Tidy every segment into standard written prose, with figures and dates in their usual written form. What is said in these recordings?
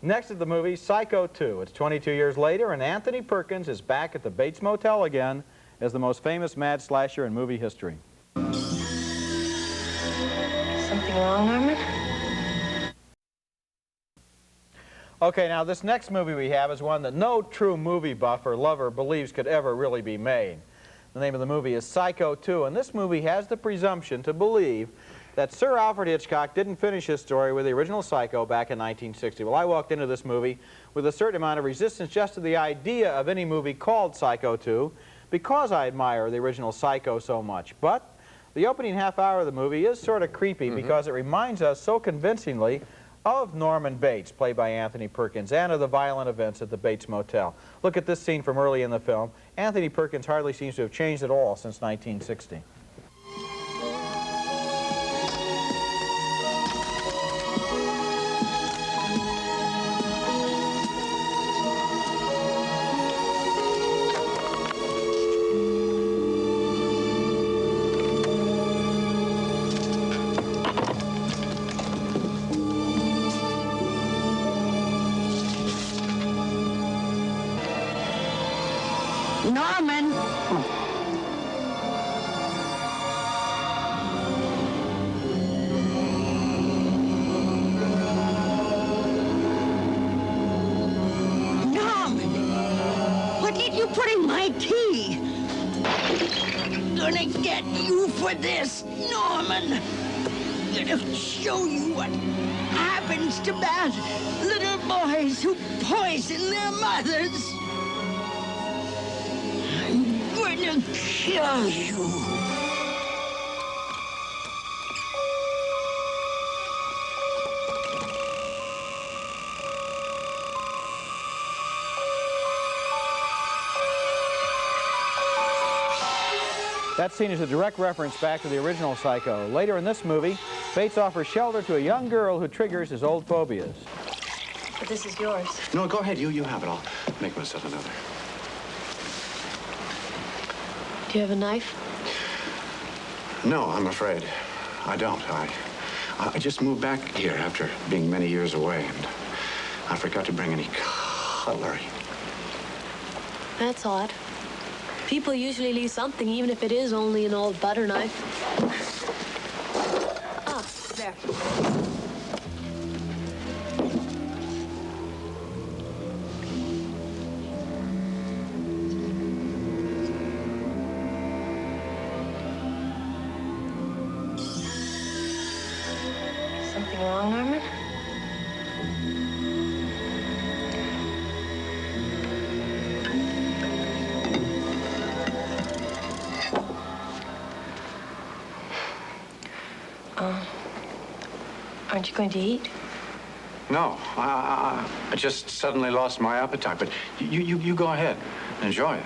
Next is the movie Psycho 2. It's 22 years later, and Anthony Perkins is back at the Bates Motel again as the most famous mad slasher in movie history. Something wrong, Norman? Okay, now this next movie we have is one that no true movie buff or lover believes could ever really be made. The name of the movie is Psycho 2, and this movie has the presumption to believe that Sir Alfred Hitchcock didn't finish his story with the original Psycho back in 1960. Well, I walked into this movie with a certain amount of resistance just to the idea of any movie called Psycho 2 because I admire the original Psycho so much. But the opening half hour of the movie is sort of creepy because it reminds us so convincingly of Norman Bates, played by Anthony Perkins, and of the violent events at the Bates Motel. Look at this scene from early in the film. Anthony Perkins hardly seems to have changed at all since 1960. Norman! Norman! What did you put in my tea? Gonna get you for this, Norman! Gonna show you what happens to bad little boys who poison their mothers! I'm going to kill you. That scene is a direct reference back to the original Psycho. Later in this movie, Bates offers shelter to a young girl who triggers his old phobias. But this is yours. No, go ahead. You have it. I'll make myself another. Do you have a knife? No, I'm afraid I don't. I just moved back here after being many years away, and I forgot to bring any cutlery. That's odd. People usually leave something, even if it is only an old butter knife. Ah, there. Something wrong, Norman? Aren't you going to eat? No, I just suddenly lost my appetite, but you go ahead. Enjoy it.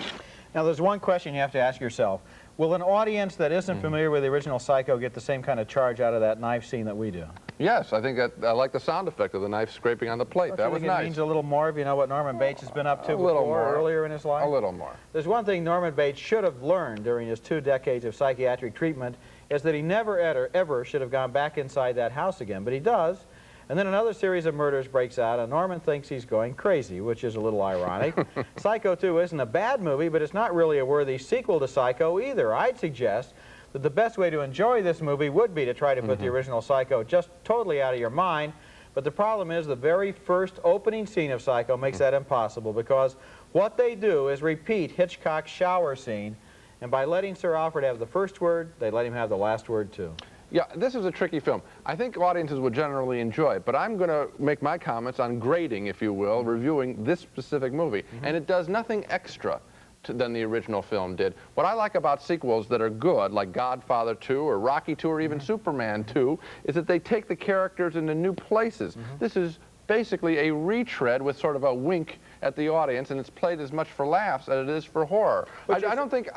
Now, there's one question you have to ask yourself. Will an audience that isn't familiar with the original Psycho get the same kind of charge out of that knife scene that we do? Yes, I think I like the sound effect of the knife scraping on the plate. That was nice. It means a little more if you know what Norman Bates has been up to earlier in his life? A little more. There's one thing Norman Bates should have learned during his 2 decades of psychiatric treatment is that he never, ever should have gone back inside that house again. But he does. And then another series of murders breaks out, and Norman thinks he's going crazy, which is a little ironic. Psycho 2 isn't a bad movie, but it's not really a worthy sequel to Psycho either. I'd suggest that the best way to enjoy this movie would be to try to put the original Psycho just totally out of your mind. But the problem is the very first opening scene of Psycho makes that impossible, because what they do is repeat Hitchcock's shower scene, and by letting Sir Alfred have the first word, they let him have the last word too. Yeah, this is a tricky film. I think audiences would generally enjoy it, but I'm going to make my comments on grading, if you will, reviewing this specific movie. And it does nothing extra than the original film did. What I like about sequels that are good, like Godfather 2 or Rocky 2 or even Superman 2, is that they take the characters into new places. This is basically a retread with sort of a wink at the audience, and it's played as much for laughs as it is for horror. I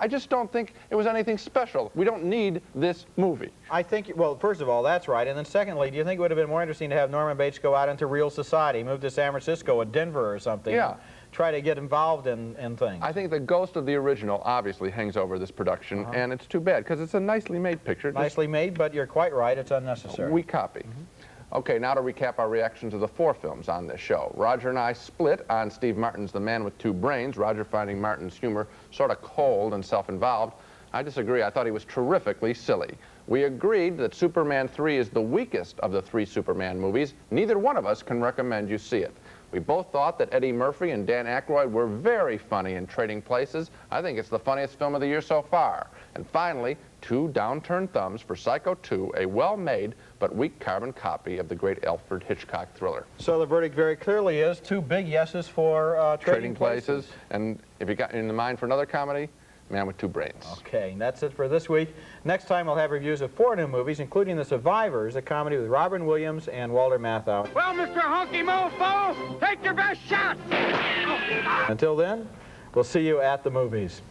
just don't think it was anything special. We don't need this movie. I think, well, first of all, that's right. And then secondly, do you think it would have been more interesting to have Norman Bates go out into real society, move to San Francisco or Denver or something? Yeah. Try to get involved in things. I think the ghost of the original obviously hangs over this production, and it's too bad, because it's a nicely made picture. Nicely made, but you're quite right, it's unnecessary. We copy. Okay, now to recap our reaction to the 4 films on this show. Roger and I split on Steve Martin's The Man with Two Brains, Roger finding Martin's humor sort of cold and self-involved. I disagree. I thought he was terrifically silly. We agreed that Superman 3 is the weakest of the 3 Superman movies. Neither one of us can recommend you see it. We both thought that Eddie Murphy and Dan Aykroyd were very funny in Trading Places. I think it's the funniest film of the year so far. And finally, 2 downturned thumbs for Psycho 2, a well-made but weak carbon copy of the great Alfred Hitchcock thriller. So the verdict very clearly is 2 big yeses for Trading Places. And if you got in the mind for another comedy, Man with Two Brains. Okay, and that's it for this week. Next time we'll have reviews of 4 new movies, including The Survivors, a comedy with Robin Williams and Walter Matthau. Well, Mr. Honky Mofo, take your best shot! Until then, we'll see you at the movies.